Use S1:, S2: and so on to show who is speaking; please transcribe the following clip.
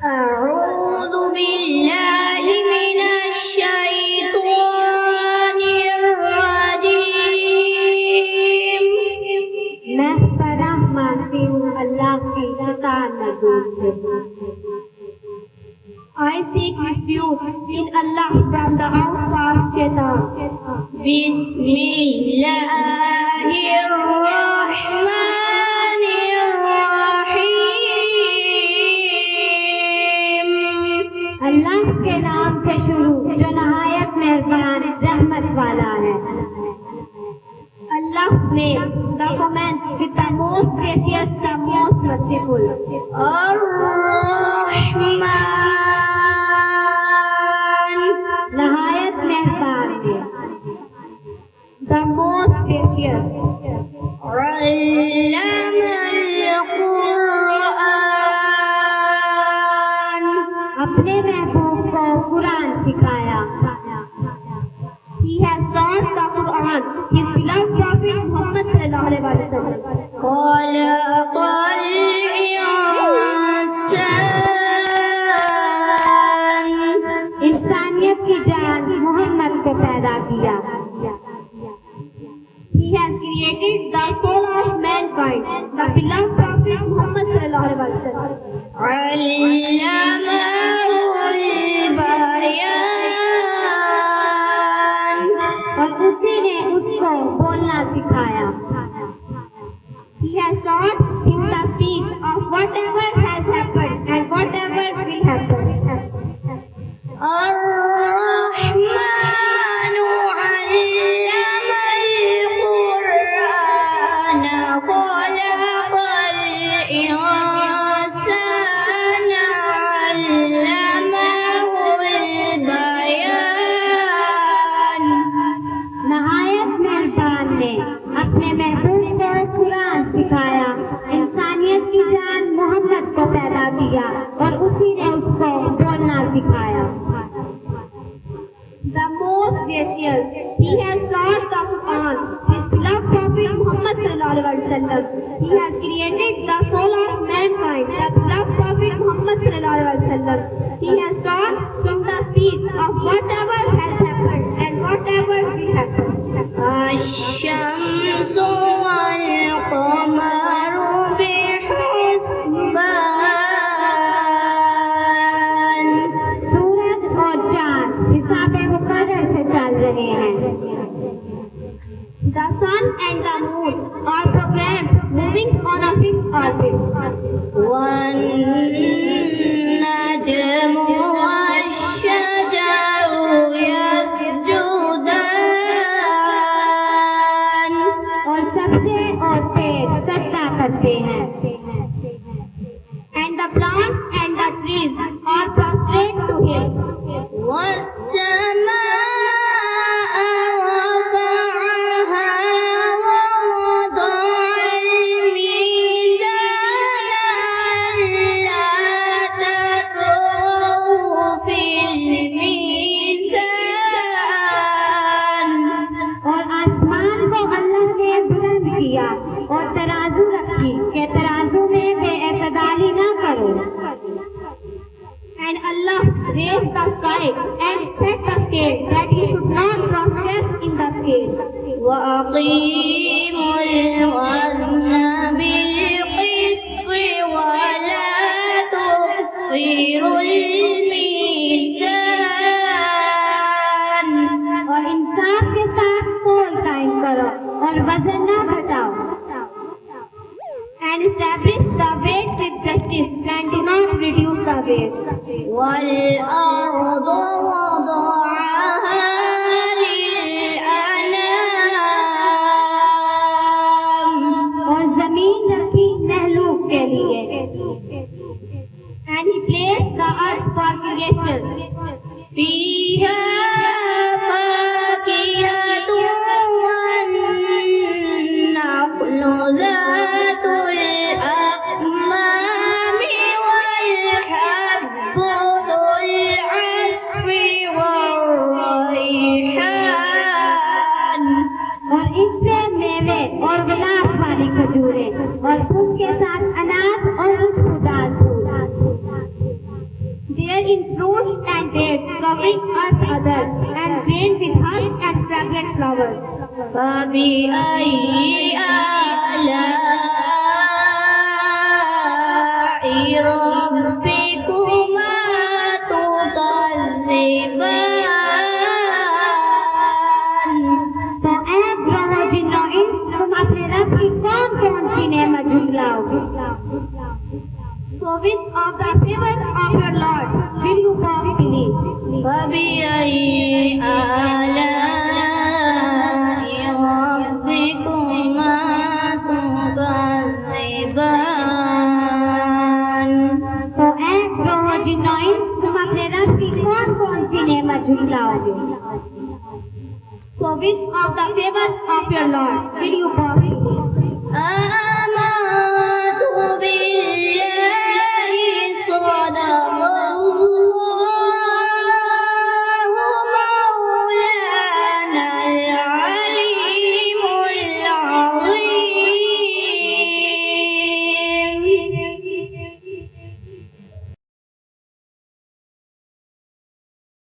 S1: أعوذ بالله من الشيطان الرجيم
S2: मैं पनाह मांगती हूँ अल्लाह की शैतान मरदूद से। I seek refuge in Allah from the outcast shaitan.
S1: बिस्मिल्लाहिर्रहमानिर्रहीम।
S2: अल्लाह के नाम से शुरू जो नहायत मेहरबान रहमत वाला है। Allah's name, the commence with the most gracious, the most merciful.
S1: Ar-Rahman,
S2: नहायत मेहरबान है। The most gracious.
S1: Allamal Qur'an,
S2: अपने महबूब को कुरान सिखाया। He has taught the Quran, his beloved Prophet Muhammad sallallahu alaihi wasallam.
S1: Khalaqal insan,
S2: इंसानियत की जान मोहम्मद को पैदा किया। He has created the soul of mankind, the beloved Prophet Muhammad sallallahu alaihi wasallam.
S1: Allamahul bayan,
S2: और उसी ने उसको बोलना सिखाया। He has taught him the speech of whatever has happened and whatever will happen.
S1: Ar-Rahmanu allamal Qur'an, khalaqal insana, allamahul bayan।
S2: नहायत मेहरबान ने अपने महबूब को कुरान सिखाया, इंसानियत की जान मोहम्मद को पैदा किया और उसी ने उसको बोलना सिखाया। The most gracious, he has taught the Quran, his beloved Prophet Muhammad sallallahu alaihi wasallam. He has created the soul of mankind, the beloved Prophet Muhammad sallallahu alaihi wasallam. He has taught him the speech of whatever has happened and whatever will happen.
S1: Ash-shamsu wal-qamaru bihusban,
S2: सूरज और चांद हिसाब मुकर्रर से चल रहे हैं। The sun and the moon are programmed moving on a fixed orbit.
S1: wan-najmu wash-shajaru yasjudan,
S2: और subject और पेड़ सजदा करते हैं। And the plants and the trees are prostrate to him.
S1: was-samaa'a rafa'aha wa wada'a al-mizana alla tatghaw fil mizan,
S2: और आसमान को अल्लाह ने बुलंद किया और तराजू रखी कि तराजू में बेएतदाली ना करो। And Allah raised the sky and set the scale that you should not transgress in the scale.
S1: وأقيموا الوزن بالقسط ولا تخسروا الميزان،
S2: और इंसाफ के साथ तौल कायम करो और वजन ना घटाओ। And establish the weight with justice and do not reduce the weight.
S1: والأرض وضعها للأنام،
S2: और जमीन रखी महलूक के लिए। And he placed the earth for creation.
S1: فيها فاكهة والنخل ذات الأكمام والحب ذو العصف والريحان،
S2: और इसमें मेवे और गुलाब वाली खजूरें और उसके साथ अनाज और खुशबूदार फूल। dates, covering earth others, and grain with husk and fragrant flowers.
S1: فبأي آلاء ربكما تكذبان
S2: तो ऐ ग्रहों जिन्नों इंस तुम अपने रब की कौन कौन सी नेमत झुटलाओगे? So which of the favors of your Lord will you bow beneath?
S1: فبأي آلاء ربكما تكذبان
S2: तो ऐ ग्रहों जिन्नों इंस तुम अपने रब की कौन कौन सी नेमत झुटलाओगे? So which of the favors of your Lord will you bow beneath?